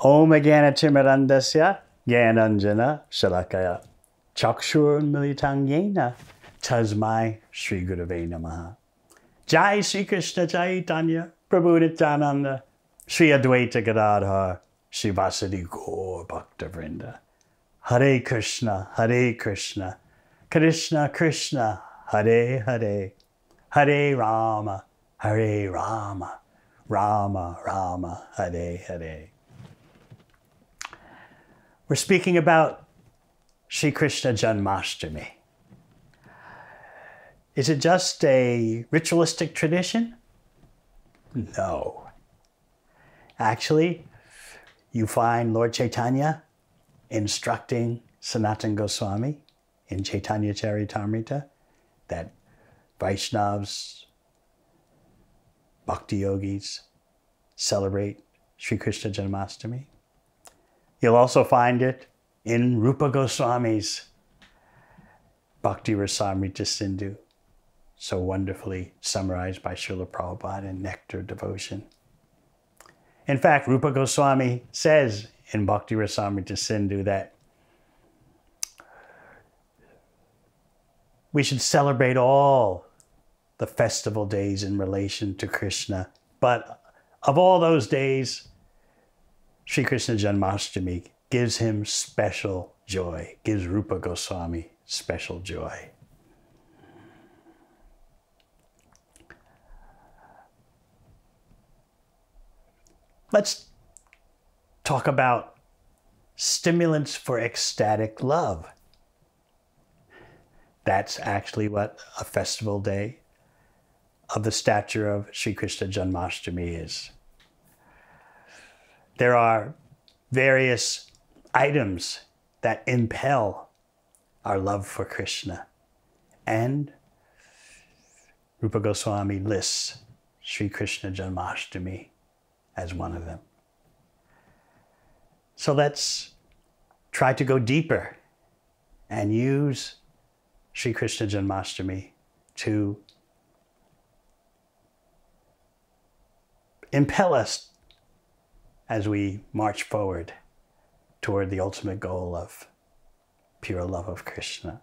Om Jnana Jnananjana Shalakaya Chakshurmilitang Yena Tasmai Sri Gurave Namaha. Jai Sri Krishna Chaitanya Prabhu Nityananda Sri Advaita Gadadhar Sri Vasadi Gaur Bhakta Vrinda. Hare Krishna, Krishna Krishna, Hare Hare, Hare Rama, Rama Rama, Hare Hare. We're speaking about Sri Krishna Janmashtami. Is it just a ritualistic tradition? No. Actually, you find Lord Chaitanya instructing Sanatana Goswami in Chaitanya Charitamrita that Vaishnavas, Bhakti Yogis celebrate Sri Krishna Janmashtami. You'll also find it in Rupa Goswami's Bhakti Rasamrita Sindhu, so wonderfully summarized by Srila Prabhupada in Nectar Devotion. In fact, Rupa Goswami says in Bhakti Rasamrita Sindhu that we should celebrate all the festival days in relation to Krishna, but of all those days, Sri Krishna Janmashtami gives him special joy, gives Rupa Goswami special joy. Let's talk about stimulants for ecstatic love. That's actually what a festival day of the stature of Sri Krishna Janmashtami is. There are various items that impel our love for Krishna, and Rupa Goswami lists Sri Krishna Janmashtami as one of them. So let's try to go deeper and use Sri Krishna Janmashtami to impel us as we march forward toward the ultimate goal of pure love of Krishna.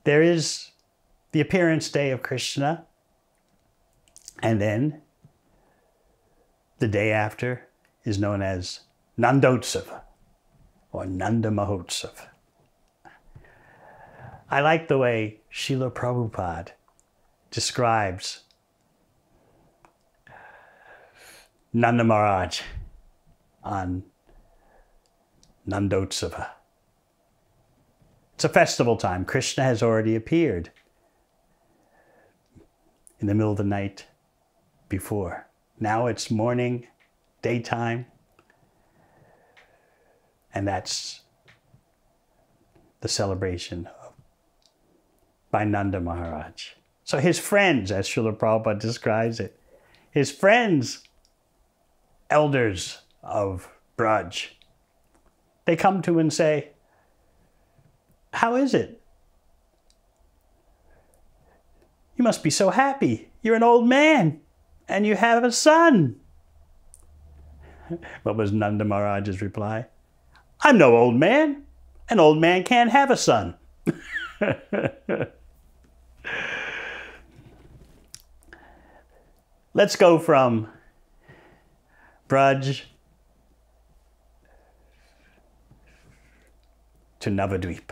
There is the appearance day of Krishna, and then the day after is known as Nandotsava or Nanda Mahotsav. I like the way Srila Prabhupada describes Nanda Maharaj on Nandotsava. It's a festival time. Krishna has already appeared in the middle of the night before. Now it's morning, daytime, and that's the celebration by Nanda Maharaj. So his friends, as Srila Prabhupada describes it, his friends, elders of Braj, they come to him and say, how is it? You must be so happy. You're an old man and you have a son. What was Nanda Maharaj's reply? I'm no old man. An old man can't have a son. Let's go from Braj to Navadvip,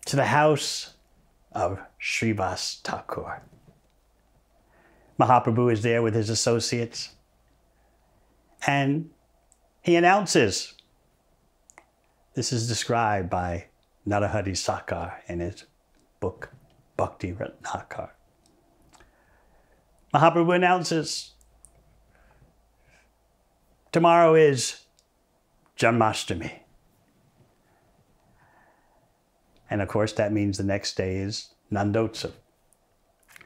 to the house of Srivas Thakur. Mahaprabhu is there with his associates, and he announces, this is described by Narahari Sakar in his book, Bhakti Ratnakar. Mahaprabhu announces, tomorrow is Janmashtami. And of course, that means the next day is Nandotsav.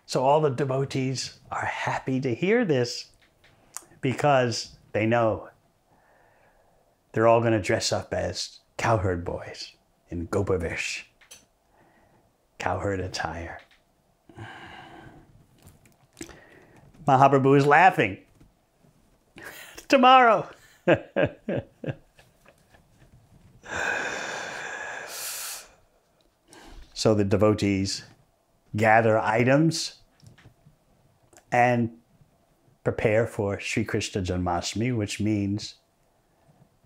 So all the devotees are happy to hear this because they know they're all going to dress up as cowherd boys in Gopavesh, cowherd attire. Mahaprabhu is laughing. Tomorrow. So the devotees gather items and prepare for Sri Krishna Janmashtami, which means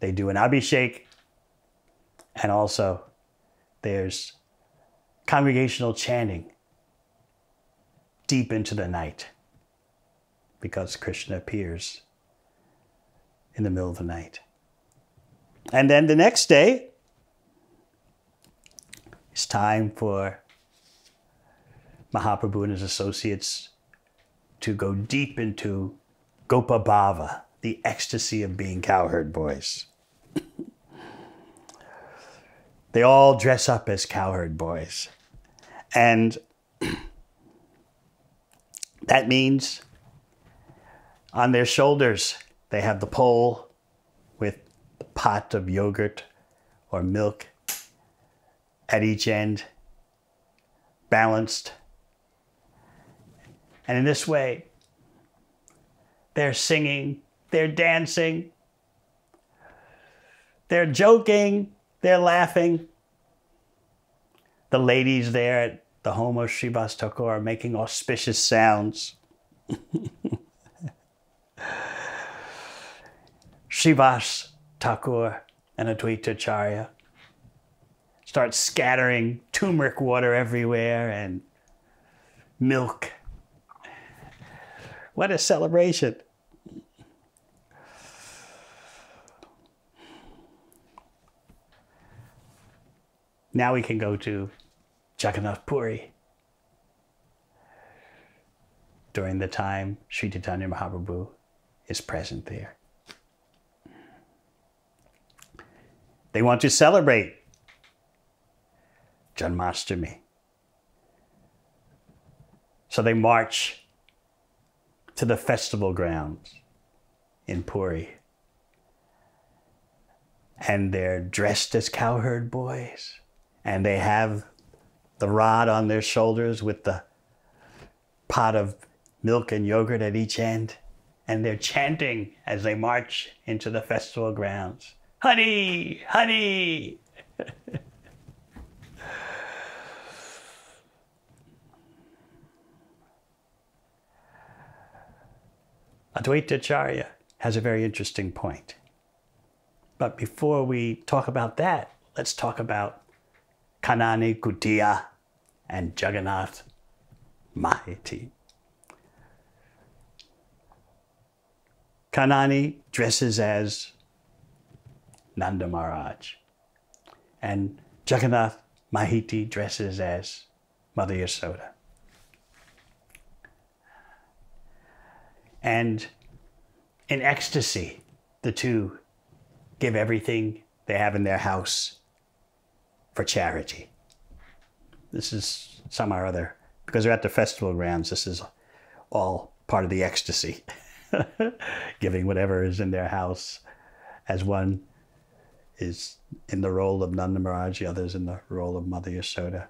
they do an abhishek, and also there's congregational chanting deep into the night because Krishna appears in the middle of the night. And then the next day, it's time for Mahaprabhu and his associates to go deep into Gopa Bhava, the ecstasy of being cowherd boys. They all dress up as cowherd boys. And that means on their shoulders, they have the pole with the pot of yogurt or milk at each end, balanced. And in this way, they're singing, they're dancing, they're joking, they're laughing. The ladies there at the home of Srivas Thakur are making auspicious sounds. Srivas Thakur and Advaita Acharya start scattering turmeric water everywhere and milk. What a celebration. Now we can go to Jagannath Puri during the time Sri Chaitanya Mahaprabhu is present there. They want to celebrate Janmashtami. So they march to the festival grounds in Puri. And they're dressed as cowherd boys. And they have the rod on their shoulders with the pot of milk and yogurt at each end. And they're chanting as they march into the festival grounds. Hari! Hari! Advaita Acharya has a very interesting point. But before we talk about that, let's talk about Kanani Kutiya and Jagannath Mahiti. Kanani dresses as Nanda Maharaj, and Jagannath Mahiti dresses as Mother Yasoda. And in ecstasy, the two give everything they have in their house for charity. This is somehow or other, because they're at the festival grounds, this is all part of the ecstasy. Giving whatever is in their house, as one is in the role of Nanda Maharaj, the other is in the role of Mother Yasoda.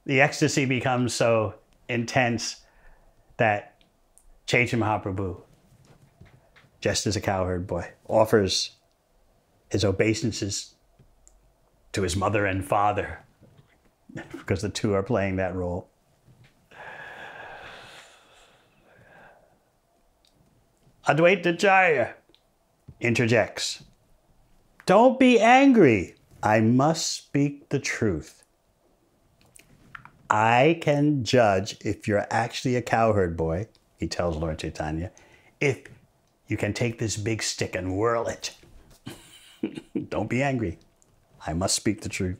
The ecstasy becomes so intense that Chaitanya Mahaprabhu, just as a cowherd boy, offers his obeisances to his mother and father, because the two are playing that role. Advaita Acharya interjects, "Don't be angry. I must speak the truth. I can judge if you're actually a cowherd boy," he tells Lord Chaitanya, "if you can take this big stick and whirl it." Don't be angry. I must speak the truth.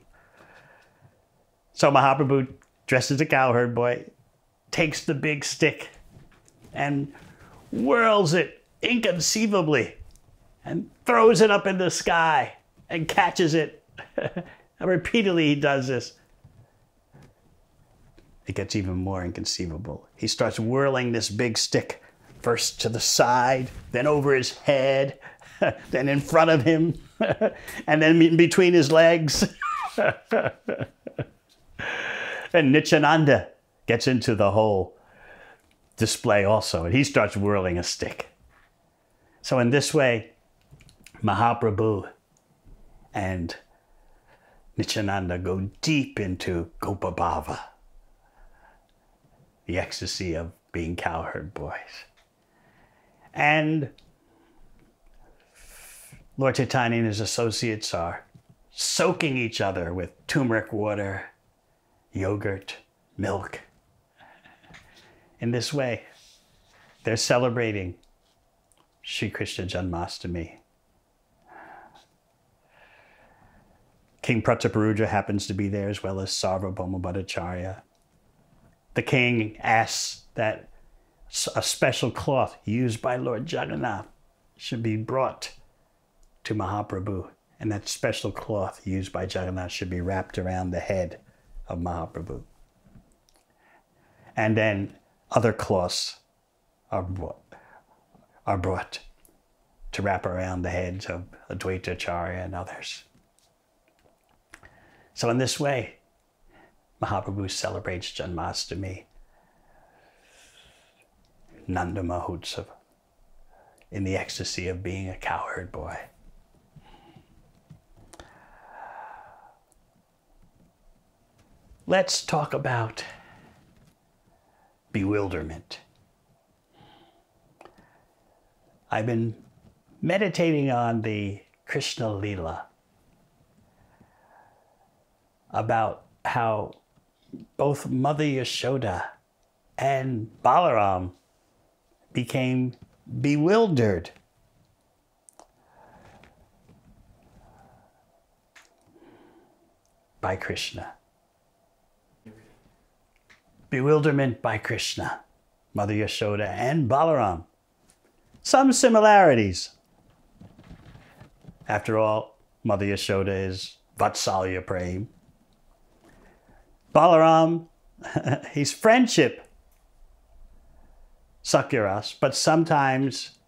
So Mahaprabhu, dressed as a cowherd boy, takes the big stick and whirls it inconceivably and throws it up in the sky and catches it. And repeatedly he does this. It gets even more inconceivable. He starts whirling this big stick, first to the side, then over his head, then in front of him, and then in between his legs. And Nityananda gets into the whole display also, and he starts whirling a stick. So in this way, Mahaprabhu and Nityananda go deep into Gopabhava, the ecstasy of being cowherd boys. And Lord Chaitanya and his associates are soaking each other with turmeric water, yogurt, milk. In this way, they're celebrating Sri Krishna Janmashtami. King Prataparudra happens to be there, as well as Sarvabhauma Bhattacharya. The king asks that a special cloth used by Lord Jagannath should be brought to Mahaprabhu, and that special cloth used by Jagannath should be wrapped around the head of Mahaprabhu. And then other cloths are brought to wrap around the heads of Advaita Acharya and others. So in this way, Mahaprabhu celebrates Janmashtami, Nanda Mahotsava, in the ecstasy of being a cowherd boy. Let's talk about bewilderment. I've been meditating on the Krishna Leela, about how both Mother Yashoda and Balaram became bewildered by Krishna. Bewilderment by Krishna, Mother Yashoda and Balaram. Some similarities. After all, Mother Yashoda is Vatsalya Prem. Balaram, he's friendship, Sakyaras, but sometimes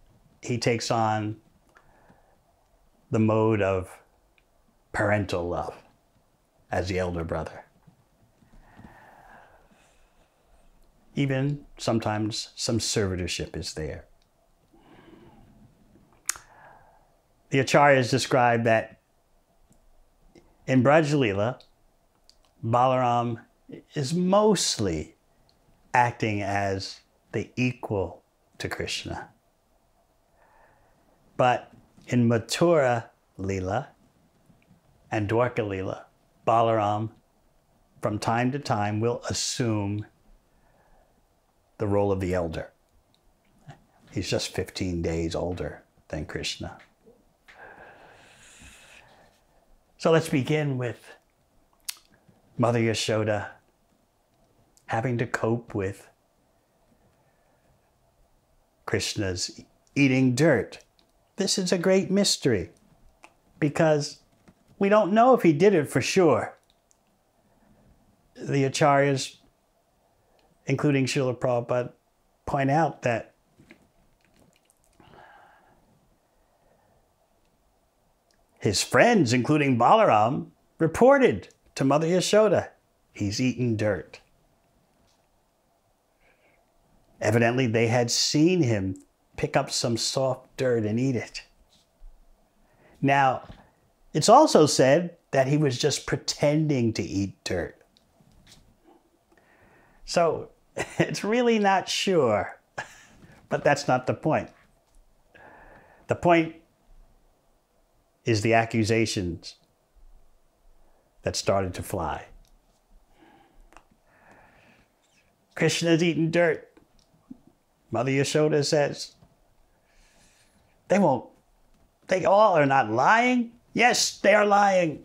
he takes on the mode of parental love as the elder brother. Even sometimes some servitorship is there. The Acharyas describe that in Braj Leela, Balaram is mostly acting as the equal to Krishna. But in Mathura Leela and Dwarka Leela, Balaram from time to time will assume the role of the elder. He's just 15 days older than Krishna. So let's begin with Mother Yashoda having to cope with Krishna's eating dirt. This is a great mystery because we don't know if he did it for sure. The Acharyas, including Srila Prabhupada, point out that his friends, including Balaram, reported to Mother Yashoda, he's eaten dirt. Evidently, they had seen him pick up some soft dirt and eat it. Now, it's also said that he was just pretending to eat dirt. So, it's really not sure, but that's not the point. The point is the accusations that started to fly. Krishna's eaten dirt. Mother Yashoda says, they all are not lying. Yes, they are lying.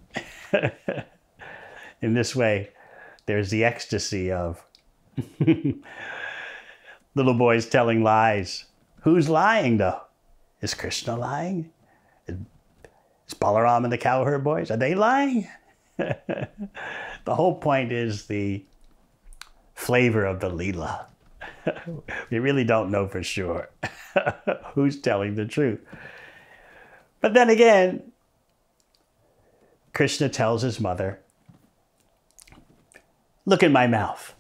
In this way, there's the ecstasy of little boys telling lies. Who's lying though? Is Krishna lying? Is Balaram and the cowherd boys, are they lying? The whole point is the flavor of the Leela. We really don't know for sure who's telling the truth. But then again, Krishna tells his mother, look in my mouth.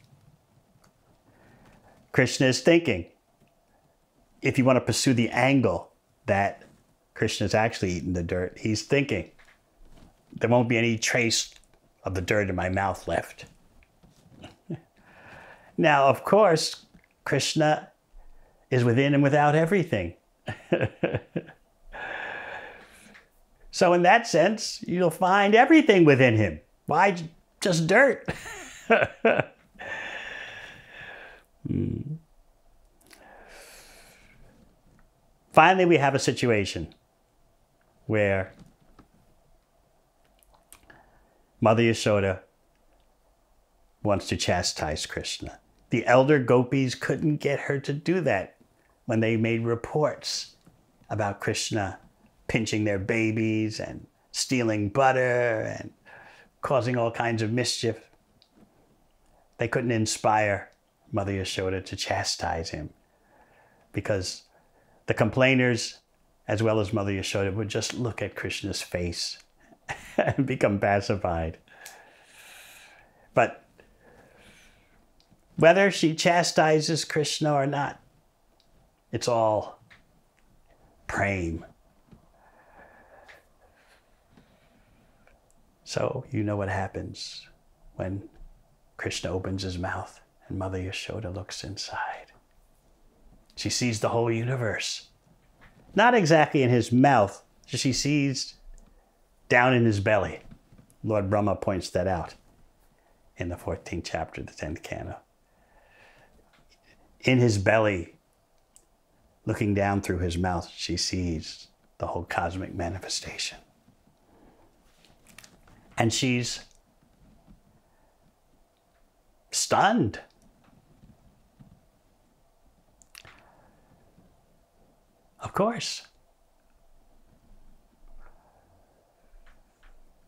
Krishna is thinking. If you want to pursue the angle that Krishna is actually eating the dirt, he's thinking, there won't be any trace of the dirt in my mouth left. Now, of course, Krishna is within and without everything. So in that sense, you'll find everything within him. Why just dirt? Finally, we have a situation where Mother Yashoda wants to chastise Krishna. The elder gopis couldn't get her to do that when they made reports about Krishna pinching their babies and stealing butter and causing all kinds of mischief. They couldn't inspire Mother Yashoda to chastise him because the complainers, as well as Mother Yashoda, would just look at Krishna's face and become pacified. But whether she chastises Krishna or not, it's all prema. So you know what happens when Krishna opens his mouth and Mother Yashoda looks inside. She sees the whole universe. Not exactly in his mouth, she sees down in his belly. Lord Brahma points that out in the 14th chapter, the 10th canto. In his belly, looking down through his mouth, she sees the whole cosmic manifestation. And she's stunned. Of course.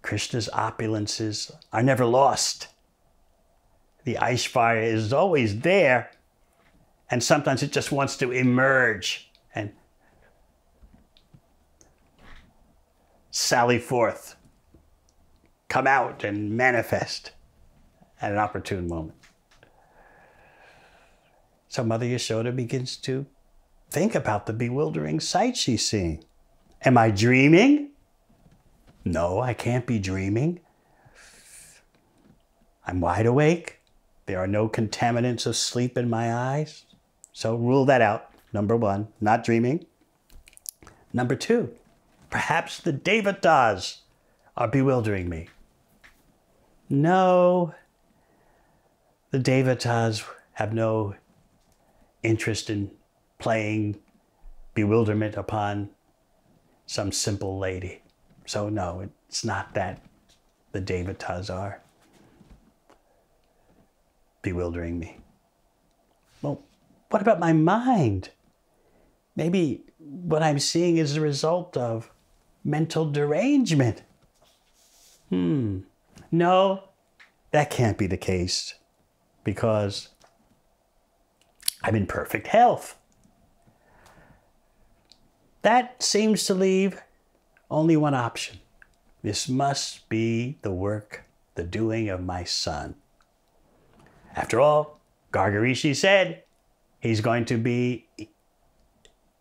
Krishna's opulences are never lost. The Aishvarya is always there, and sometimes it just wants to emerge and sally forth, come out and manifest at an opportune moment. So Mother Yashoda begins to think about the bewildering sight she's seeing. Am I dreaming? No, I can't be dreaming. I'm wide awake. There are no contaminants of sleep in my eyes. So rule that out. Number one, not dreaming. Number two, perhaps the devatas are bewildering me. No, the devatas have no interest in playing bewilderment upon some simple lady. So no, it's not that the devatas are bewildering me. Well, what about my mind? Maybe what I'm seeing is the result of mental derangement. No, that can't be the case because I'm in perfect health. That seems to leave only one option. This must be the work, the doing of my son. After all, Gargarishi said he's going to be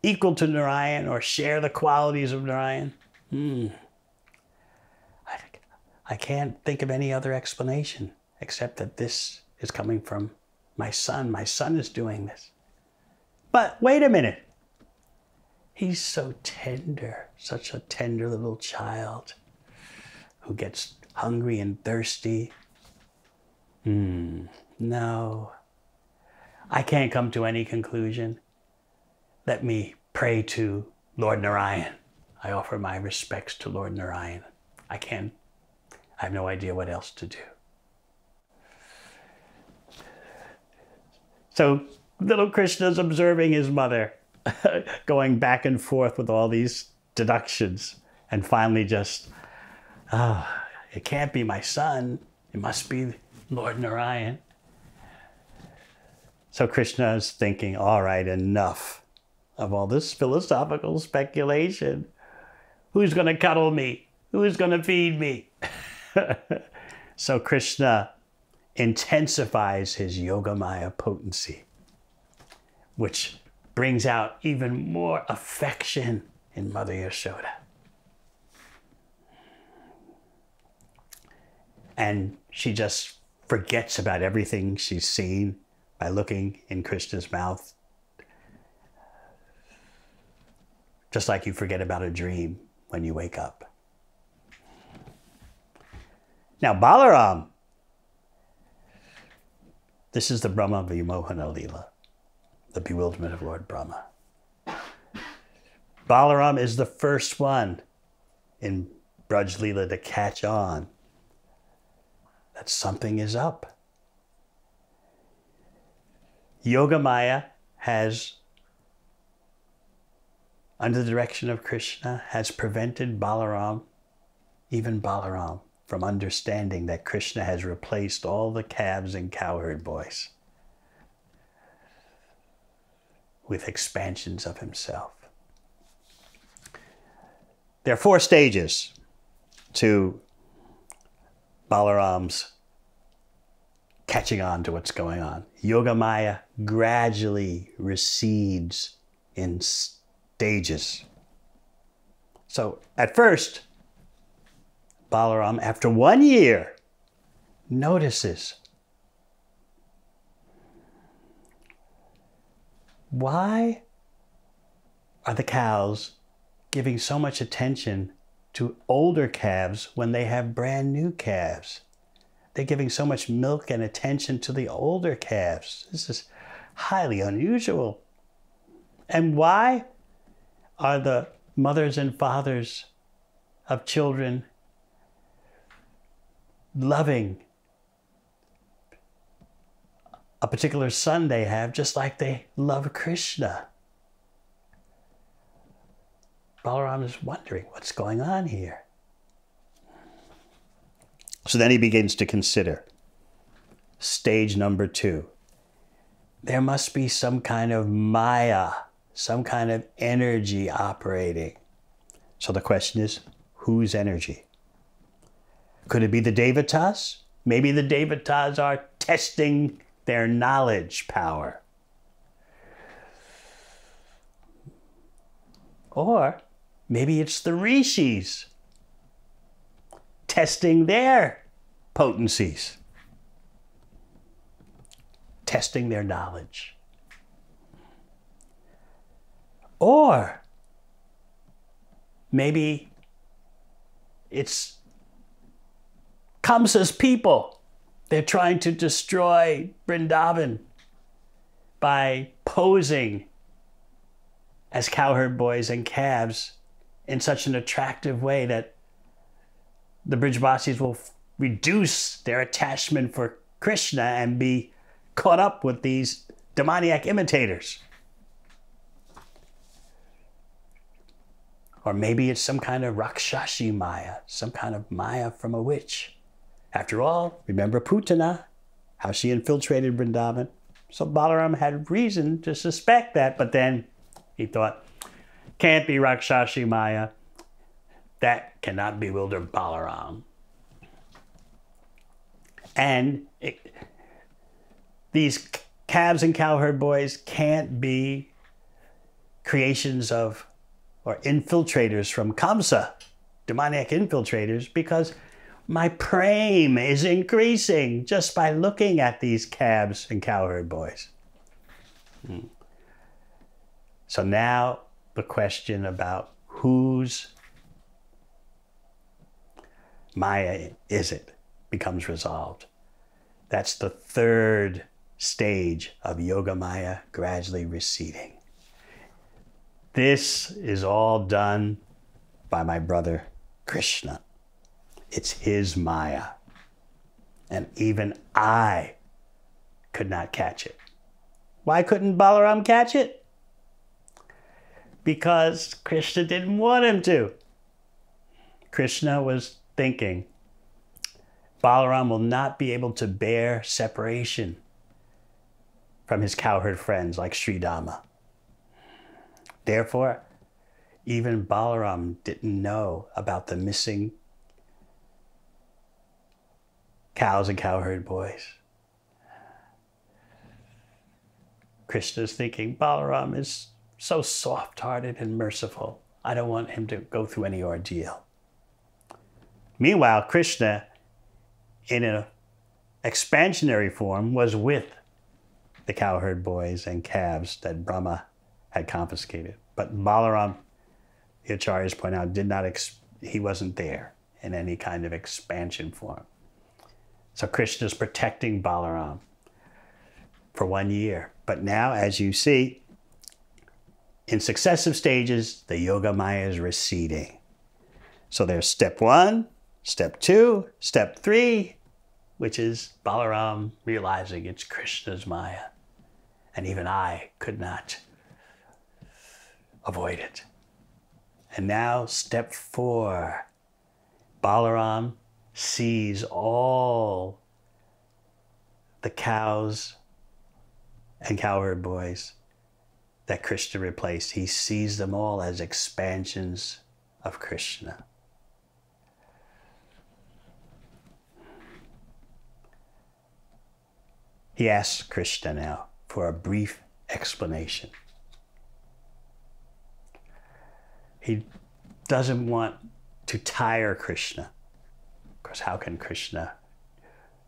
equal to Narayan or share the qualities of Narayan. I can't think of any other explanation except that this is coming from my son. My son is doing this. But wait a minute. He's so tender, such a tender little child who gets hungry and thirsty. No, I can't come to any conclusion. Let me pray to Lord Narayan. I offer my respects to Lord Narayan. I have no idea what else to do. So little Krishna's observing his mother, going back and forth with all these deductions, and finally just, it can't be my son. It must be Lord Narayan. So Krishna is thinking, all right, enough of all this philosophical speculation. Who's going to cuddle me? Who's going to feed me? So Krishna intensifies his Yogamaya potency. which brings out even more affection in Mother Yashoda. And she just forgets about everything she's seen by looking in Krishna's mouth. Just like you forget about a dream when you wake up. Now, Balaram, this is the Brahma Vimohana Leela, the bewilderment of Lord Brahma. Balaram is the first one in Braj Leela to catch on that something is up. Yogamaya has, under the direction of Krishna, has prevented Balaram, even Balaram, from understanding that Krishna has replaced all the calves and cowherd boys with expansions of himself. There are 4 stages to Balaram's catching on to what's going on. Yogamaya gradually recedes in stages. So at first, Balaram, after 1 year, notices, why are the cows giving so much attention to older calves when they have brand new calves? They're giving so much milk and attention to the older calves. This is highly unusual. And why are the mothers and fathers of children loving a particular son they have just like they love Krishna? Balaram is wondering what's going on here. So then he begins to consider stage number 2. There must be some kind of maya, some kind of energy operating. So the question is, whose energy? Could it be the Devatas? Maybe the Devatas are testing their knowledge power. Or maybe it's the Rishis testing their potencies, testing their knowledge. Or maybe it's Kamsa's people. They're trying to destroy Vrindavan by posing as cowherd boys and calves in such an attractive way that the Brijvasis will reduce their attachment for Krishna and be caught up with these demoniac imitators. Or maybe it's some kind of Rakshashi Maya, some kind of Maya from a witch. After all, remember Putana, how she infiltrated Vrindavan. So Balaram had reason to suspect that, but then he thought, can't be Rakshashi Maya. That cannot bewilder Balaram. And these calves and cowherd boys can't be creations of or infiltrators from Kamsa, demoniac infiltrators, because my prema is increasing just by looking at these calves and cowherd boys. So now the question about whose Maya is it becomes resolved. That's the 3rd stage of Yoga Maya gradually receding. This is all done by my brother Krishna. It's his Maya. And even I could not catch it. Why couldn't Balaram catch it? Because Krishna didn't want him to. Krishna was thinking, Balaram will not be able to bear separation from his cowherd friends like Sridama. Therefore, even Balaram didn't know about the missing cows and cowherd boys. Krishna's thinking, Balaram is so soft-hearted and merciful. I don't want him to go through any ordeal. Meanwhile, Krishna, in an expansionary form, was with the cowherd boys and calves that Brahma had confiscated. But Balaram, the acharyas point out, he wasn't there in any kind of expansion form. So Krishna's protecting Balaram for 1 year. But now, as you see, in successive stages, the Yoga Maya is receding. So there's step 1, step 2, step 3, which is Balaram realizing it's Krishna's Maya. And even I could not avoid it. And now step 4, Balaram sees all the cows and cowherd boys that Krishna replaced. He sees them all as expansions of Krishna. He asks Krishna now for a brief explanation. He doesn't want to tire Krishna. Of course, how can Krishna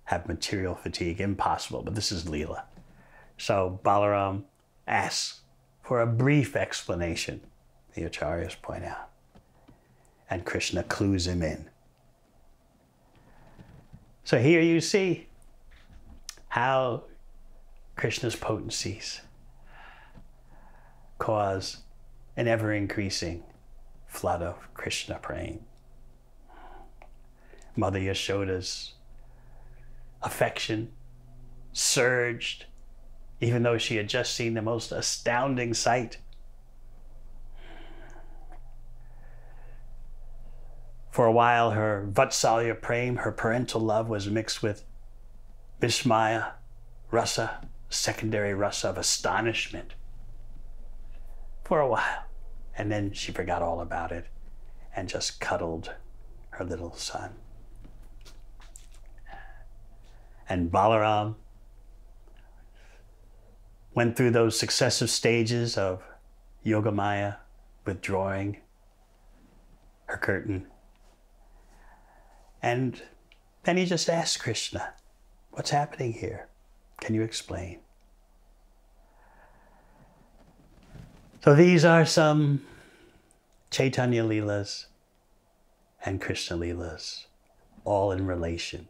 have material fatigue? Impossible, but this is Leela. So Balaram asks for a brief explanation, the acharyas point out. And Krishna clues him in. So here you see how Krishna's potencies cause an ever-increasing flood of Krishna praying. Mother Yashoda's affection surged, even though she had just seen the most astounding sight. For a while, her Vatsalya Prem, her parental love, was mixed with Vismaya Rasa, secondary rasa of astonishment. For a while. And then she forgot all about it and just cuddled her little son. And Balaram went through those successive stages of Yogamaya, withdrawing her curtain. And then he just asked Krishna, what's happening here? Can you explain? So these are some Chaitanya Leelas and Krishna Leelas, all in relation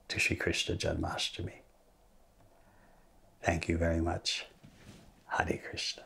to Sri Krishna Janmashtami. Thank you very much. Hare Krishna.